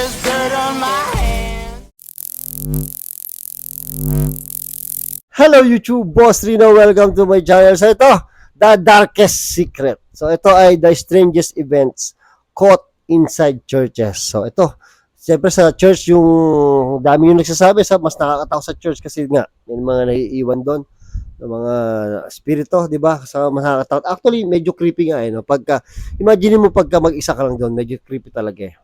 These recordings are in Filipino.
there's dirt on my hands. Hello YouTube, Boss Rino. Welcome to my channel. So ito, The Darkest Secret. So ito ay The Strangest Events Caught Inside Churches. So ito, siyempre sa church yung dami yung nagsasabi sa mas nakakatakot sa church kasi nga may mga naiiwan doon ng mga spirito, di ba? Sa mas nakakatakot. Actually, medyo creepy nga no. Pagka imagine mo pagka mag-isa ka lang doon, medyo creepy talaga eh.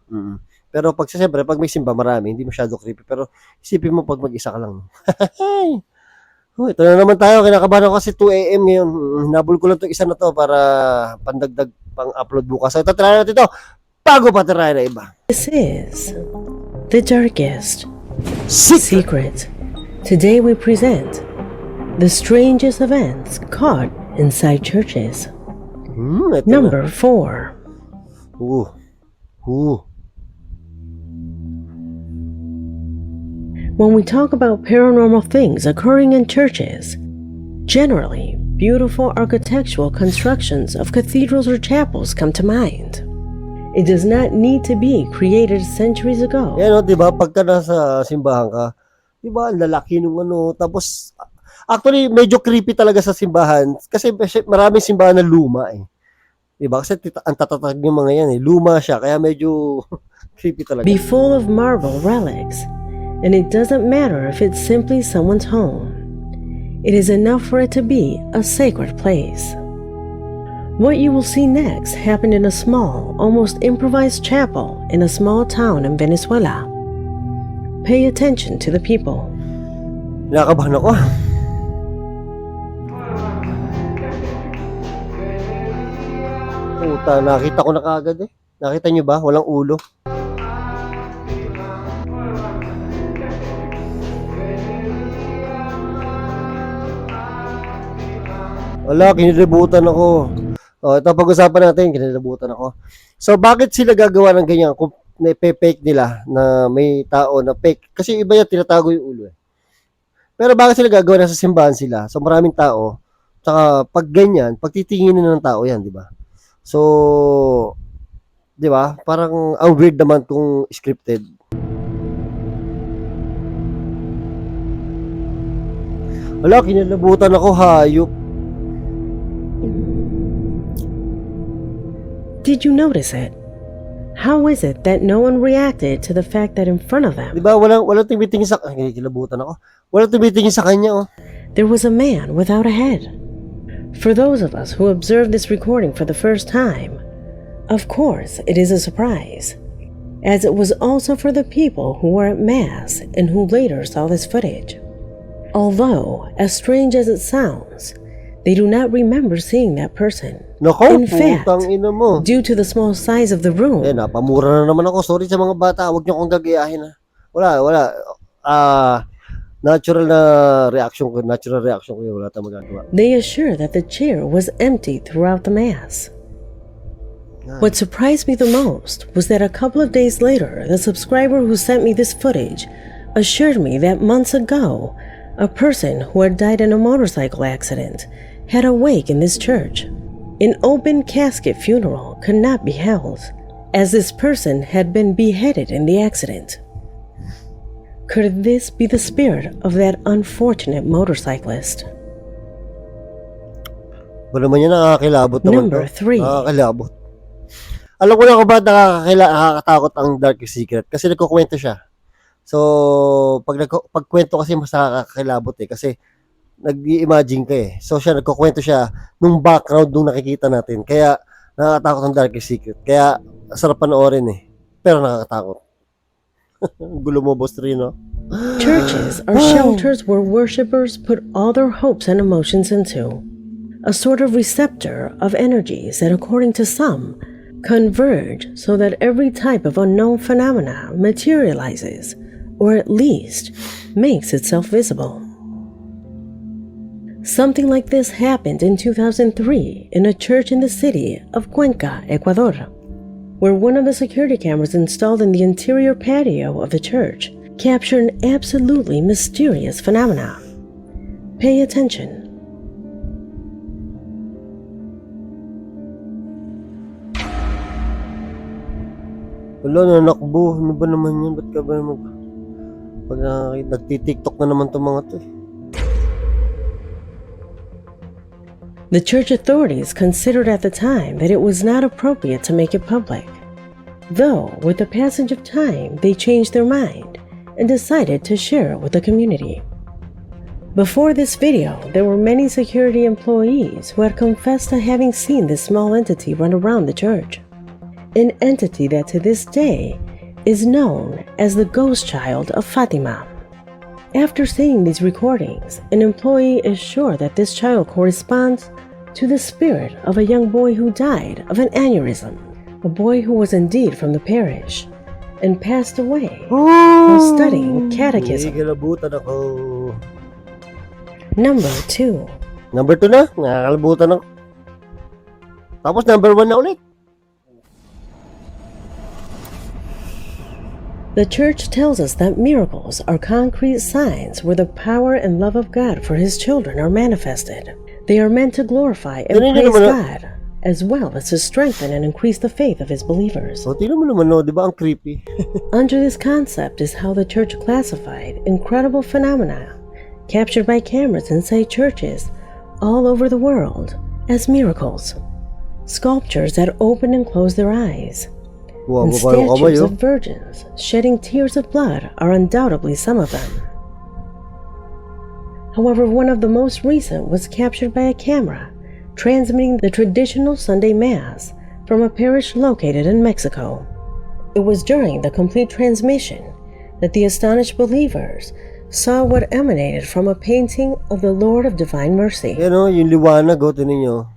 Pero pag siyempre, pag may simba marami, hindi masyado creepy. Pero isipin mo pag mag-isa ka lang. Oh, ito na naman tayo. Kinakabahan ako kasi 2 AM ngayon. Hinabol ko lang itong isa na to para pandagdag pang-upload bukas. So ito, try natin ito. Bago pa try na iba. This is The Darkest Secret. Secret. Today we present the strangest events caught inside churches. Ito Number 4. na. Ooh. When we talk about paranormal things occurring in churches, generally, beautiful architectural constructions of cathedrals or chapels come to mind. It does not need to be created centuries ago. Yan o, di ba? Pagka nasa simbahan ka, di ba? Ang lalaki nung ano. Tapos, actually, medyo creepy talaga sa simbahan. Kasi maraming simbahan na luma eh. Di ba? Kasi ang tatatag yung mga yan eh. Luma siya. Kaya medyo creepy talaga. Be full of marble relics, and it doesn't matter if it's simply someone's home. It is enough for it to be a sacred place. What you will see next happened in a small, almost improvised chapel in a small town in Venezuela. Pay attention to the people. Nakakabahan ako. Puta, nakita ko na kaagad eh. Nakita nyo ba? Walang ulo. Wala, kinilibutan ako. O, ito pag-usapan natin, kinilibutan ako. So, bakit sila gagawa ng ganyan? Kung na-fake nila na may tao na fake. Kasi iba yan, tinatago yung ulo eh. Pero bakit sila gagawa na sa simbahan sila? So, maraming tao. Tsaka, pag ganyan, pagtitingin na ng tao yan, di ba? So, di ba? Parang, ang weird naman kung scripted. Wala, kinilibutan ako, hayop. Did you notice it? How is it that no one reacted to the fact that in front of them Di ba? Walang tumitingin sa... Ay, kinikilabutan ako. Walang tumitingin sa kanya, oh. there was a man without a head? For those of us who observed this recording for the first time, of course it is a surprise, as it was also for the people who were at Mass and who later saw this footage. Although, as strange as it sounds, they do not remember seeing that person. Nako, In fact, putang ina mo. due to the small size of the room, Napamura na naman ako. Sorry sa mga bata. Huwag niyo akong gagayahin, ha. Wala. Natural reaction ko yun. Wala tayong magagawa. they assure that the chair was empty throughout the Mass. What surprised me the most was that a couple of days later, the subscriber who sent me this footage assured me that months ago, a person who had died in a motorcycle accident had a wake in this church. An open casket funeral could not be held, as this person had been beheaded in the accident. Could this be the spirit of that unfortunate motorcyclist? Ba naman yan, nakakilabot naman Number to. 3. Nakakilabot. Alam ko na kung ba't nakakatakot ang Darkest Secret. Kasi nagkukwento siya. So, pagkwento kasi mas nakakakilabot eh. Kasi nag-i-imagine ka eh. So, nagkukwento siya nung background nung nakikita natin. Kaya, nakakatakot ang Darkest Secret. Kaya, sarap panoorin eh. Pero nakakatakot. Gulo mo, Boss Rino. Churches are shelters where worshippers put all their hopes and emotions into. A sort of receptor of energies that, according to some, converge so that every type of unknown phenomena materializes, or at least makes itself visible. Something like this happened in 2003 in a church in the city of Cuenca, Ecuador, where one of the security cameras installed in the interior patio of the church captured an absolutely mysterious phenomena. Pay attention. Wala, nanakbo. Ano ba naman yun? Ba't ka ba naman? Pag nagtitiktok na naman itong mga to eh. The church authorities considered at the time that it was not appropriate to make it public. Though, with the passage of time, they changed their mind and decided to share it with the community. Before this video, there were many security employees who had confessed to having seen this small entity run around the church. An entity that to this day is known as the ghost child of Fatima. After seeing these recordings, an employee is sure that this child corresponds to the spirit of a young boy who died of an aneurysm, a boy who was indeed from the parish and passed away while studying catechism. Ako. Number 2. Number 2 na? Nakakalibutan ako. Tapos number 1 na ulit. The church tells us that miracles are concrete signs where the power and love of God for His children are manifested. They are meant to glorify and praise God, as well as to strengthen and increase the faith of His believers. So, tingnan mo naman, no? Di ba ang creepy? Under this concept is how the church classified incredible phenomena captured by cameras inside churches all over the world as miracles. Sculptures that open and close their eyes, Wow, and statues of virgins shedding tears of blood are undoubtedly some of them. However, one of the most recent was captured by a camera transmitting the traditional Sunday Mass from a parish located in Mexico. It was during the complete transmission that the astonished believers saw what emanated from a painting of the Lord of Divine Mercy. Yan o, yung liwanag o, tinan nyo.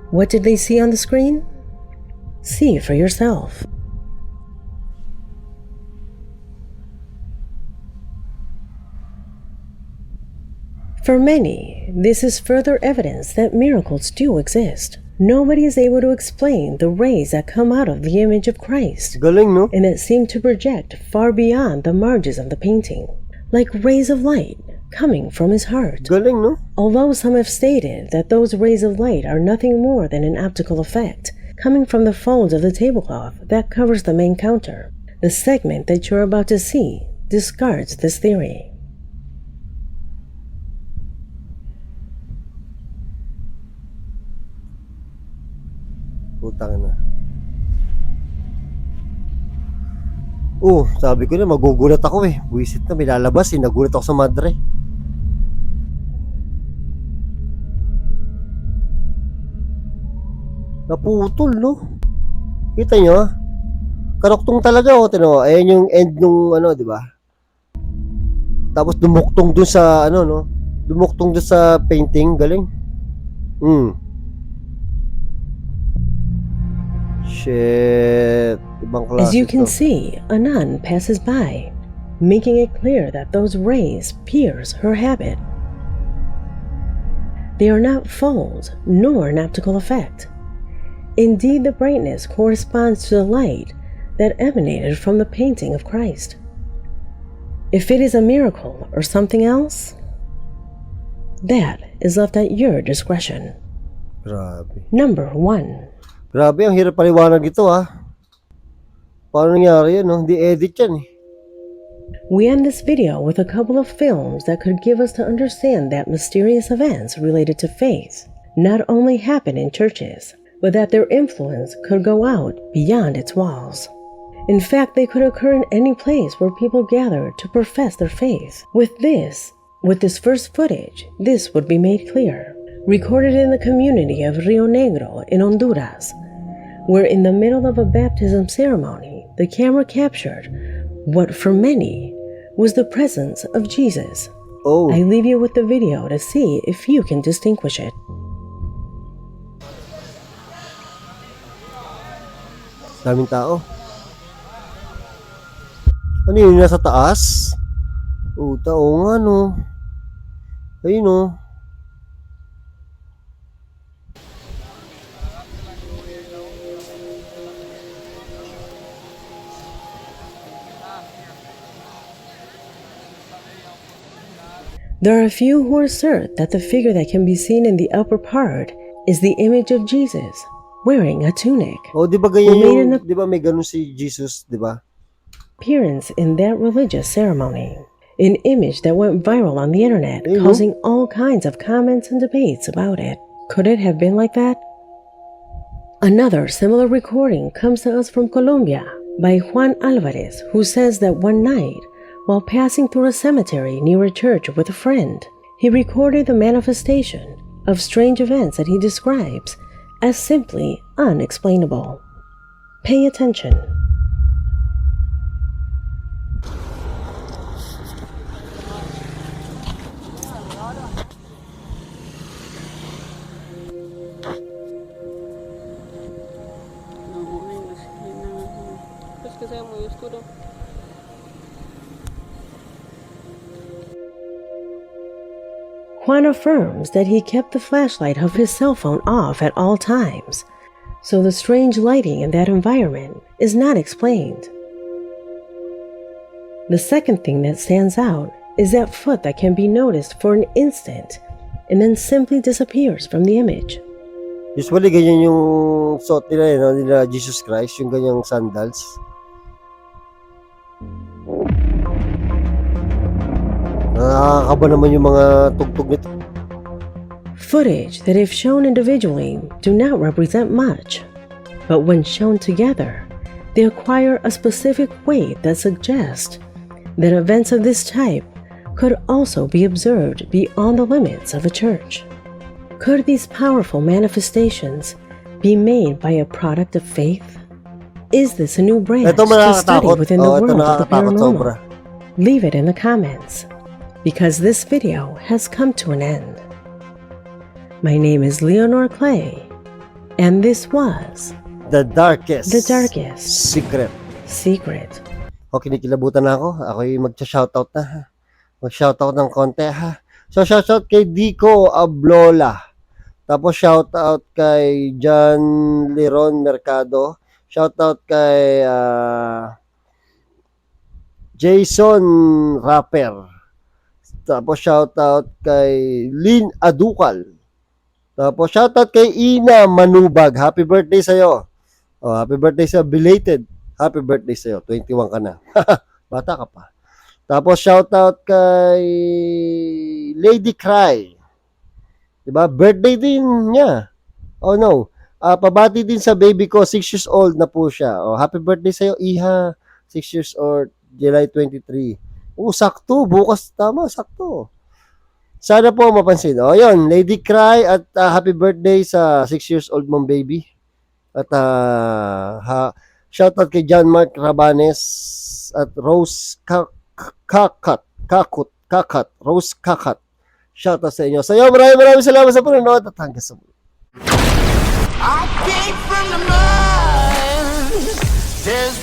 What did they see on the screen? See for yourself. For many, this is further evidence that miracles do exist. Nobody is able to explain the rays that come out of the image of Christ, Galing, no? and that seem to project far beyond the margins of the painting, like rays of light coming from His heart. Galing, no? Although some have stated that those rays of light are nothing more than an optical effect coming from the folds of the tablecloth that covers the main counter, the segment that you're about to see discards this theory. Putang na. Sabi ko na, magugulat ako eh. Buisit na, may lalabas eh. Nagulat ako sa madre. Naputol, no? Kita nyo, ah? Karoktong talaga, oh. Tino, ayan yung end nung, ano, di ba? Tapos dumuktong dun sa, ano, no? Dumuktong dun sa painting. Galing. Shit. Ibang klase As you can to. see, a nun passes by, making it clear that those rays pierce her habit. They are not folds, nor an optical effect. Indeed, the brightness corresponds to the light that emanated from the painting of Christ. If it is a miracle or something else, that is left at your discretion. Grabe. Number 1. Grabe, ang hirap paliwanag ito, ah. Paano nangyari yan, no? Hindi edit yan, eh. We end this video with a couple of films that could give us to understand that mysterious events related to faith not only happen in churches, but that their influence could go out beyond its walls. In fact, they could occur in any place where people gather to profess their faith. With this first footage, this would be made clear. Recorded in the community of Rio Negro in Honduras, where in the middle of a baptism ceremony, the camera captured what for many was the presence of Jesus. Oh. I leave you with the video to see if you can distinguish it. Daming tao. Ano yun, nasa taas? Tao nga, no? Ayun, no? There are a few who assert that the figure that can be seen in the upper part is the image of Jesus, wearing a tunic. Oh, di ba ganyan Who made yung, an di ba may ganun si Jesus, di ba? appearance in that religious ceremony. An image that went viral on the internet, Ayun, no? causing all kinds of comments and debates about it. Could it have been like that? Another similar recording comes to us from Colombia by Juan Alvarez, who says that one night, while passing through a cemetery near a church with a friend, he recorded the manifestation of strange events that he describes as simply unexplainable. Pay attention. Juan affirms that he kept the flashlight of his cell phone off at all times, so the strange lighting in that environment is not explained. The second thing that stands out is that foot that can be noticed for an instant and then simply disappears from the image. Usually, ganyan yung suot nila, no? Nila Jesus Christ, yung ganyang sandals. Nakakaba naman yung mga tugtog nito. Footage that if shown individually do not represent much, but when shown together, they acquire a specific weight that suggests that events of this type could also be observed beyond the limits of a church. Could these powerful manifestations be made by a product of faith? Is this a new branch Ito to study nakakatakot. within the Ito world of the nakakatakot sobra. paranormal? Leave it in the comments, because this video has come to an end. My name is Leonor Clay, and this was The Darkest The Darkest Secret. Secret. O, kinikilabutan na ako. Ako'y magsa-shoutout na, ha? Mag-shoutout ng konti, ha? So, shoutout kay Dico Ablola. Tapos, shoutout kay John Leron Mercado. Shoutout kay Jason Rapper. Tapos, shoutout kay Lynn Adukal. Tapos, shoutout kay Ina Manubag. Happy birthday sa'yo. Oh, happy birthday sa belated. Happy birthday sa'yo. 21 ka na. Bata ka pa. Tapos, shoutout kay Lady Cry. Diba? Birthday din niya. Oh, no. Pabati din sa baby ko. 6 years old na po siya. Oh, happy birthday sa'yo, Iha. 6 years old. July 23. Oh, sakto. Bukas. Tama, sakto. Sana po mapansin. O, yun. Lady Cry at happy birthday sa 6 years old mong baby. At shoutout kay John Mark Rabanes at Rose Kakat. Rose Kakat. Shoutout sa inyo. Sa iyo, maraming salamat sa panonood at hanggang sa muli. I came from the mud. There's